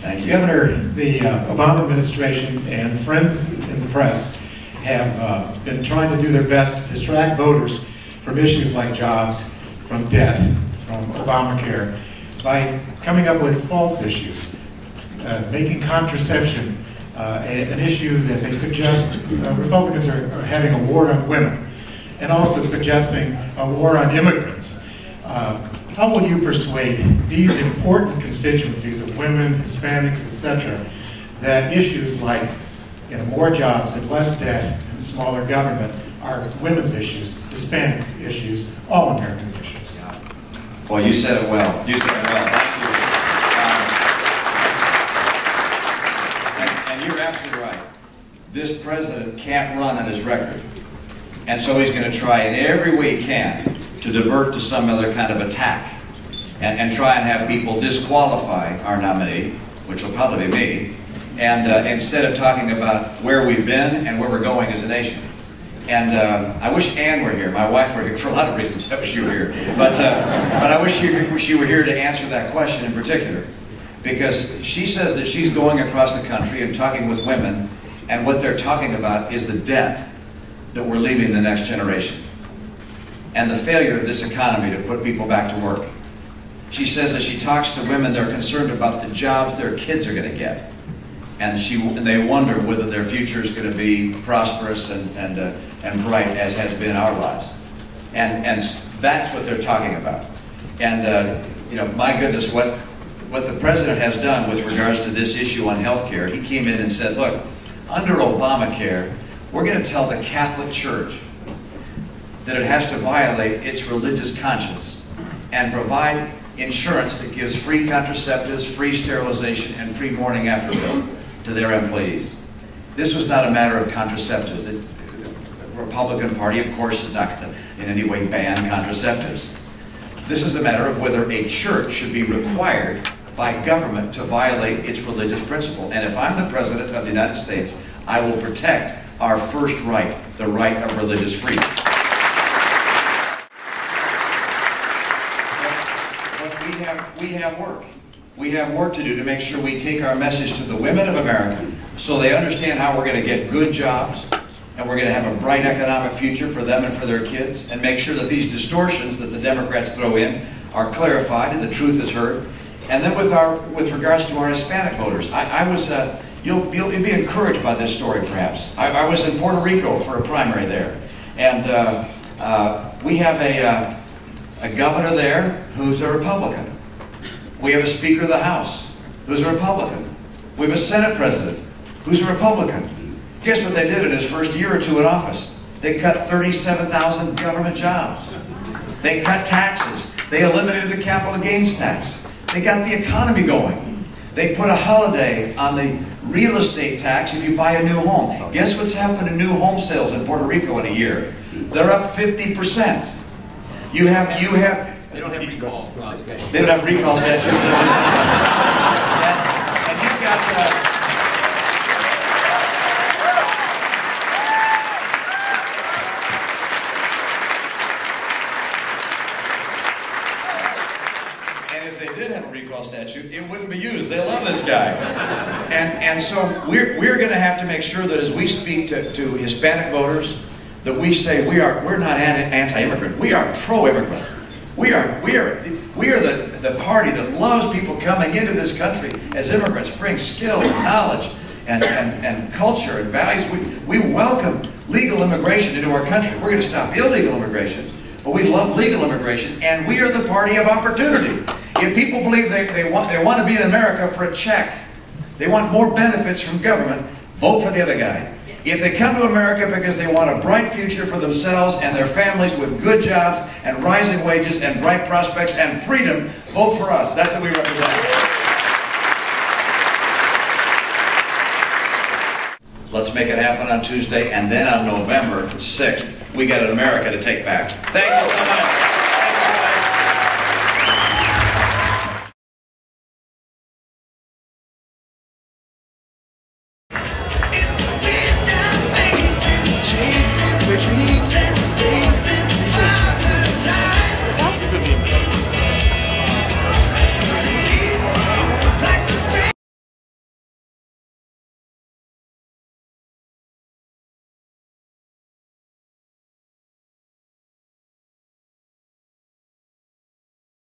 Thank you. Governor, the Obama administration and friends in the press have been trying to do their best to distract voters from issues like jobs, from debt, from Obamacare, by coming up with false issues, making contraception an issue that they suggest Republicans are having a war on women, and also suggesting a war on immigrants. How will you persuade these important constituencies of women, Hispanics, etc., that issues like more jobs and less debt and smaller government are women's issues, Hispanics issues, all Americans' issues? Well, you said it well. You said it well. Thank you. And you're absolutely right. This president can't run on his record. And so he's going to try in every way he can to divert to some other kind of attack and try and have people disqualify our nominee, which will probably be me, and instead of talking about where we've been and where we're going as a nation. And I wish Ann were here. My wife were here for a lot of reasons. I wish she were here. But I wish she were here to answer that question in particular. Because she says that she's going across the country and talking with women, and what they're talking about is the debt that we're leaving the next generation and the failure of this economy to put people back to work. She says that she talks to women, they're concerned about the jobs their kids are going to get. And they wonder whether their future is going to be prosperous and bright as has been our lives. And that's what they're talking about. And you know, my goodness, what the president has done with regards to this issue on health care, he came in and said, look, under Obamacare, we're going to tell the Catholic Church that it has to violate its religious conscience and provide insurance that gives free contraceptives, free sterilization, and free morning after pill to their employees. This was not a matter of contraceptives. The Republican Party, of course, is not going to in any way ban contraceptives. This is a matter of whether a church should be required by government to violate its religious principle. And if I'm the President of the United States, I will protect our first right, the right of religious freedom. But we have work. We have work to do to make sure we take our message to the women of America so they understand how we're going to get good jobs and we're going to have a bright economic future for them and for their kids, and make sure that these distortions that the Democrats throw in are clarified and the truth is heard. And then with regards to our Hispanic voters, you'll be encouraged by this story perhaps. I was in Puerto Rico for a primary there, and we have a governor there who's a Republican. We have a Speaker of the House who's a Republican. We have a Senate President who's a Republican. Guess what they did in his first year or two in office? They cut 37,000 government jobs. They cut taxes. They eliminated the capital gains tax. They got the economy going. They put a holiday on the real estate tax if you buy a new home. Guess what's happened to new home sales in Puerto Rico in a year? They're up 50%. They don't have recall. They don't have recall statutes. And you've got and if they did have a recall statute, it wouldn't be used. They love this guy. And so we're going to have to make sure that as we speak to Hispanic voters, that we say we're not anti-immigrant. We are pro-immigrant. We are the party that loves people coming into this country as immigrants, bring skill and knowledge and culture and values. We welcome legal immigration into our country. We're going to stop illegal immigration, but we love legal immigration, and we are the party of opportunity. If people believe they want to be in America for a check, they want more benefits from government, vote for the other guy. If they come to America because they want a bright future for themselves and their families with good jobs and rising wages and bright prospects and freedom, vote for us. That's what we represent. Let's make it happen on Tuesday, and then on November 6th, we got an America to take back. Thank you so much.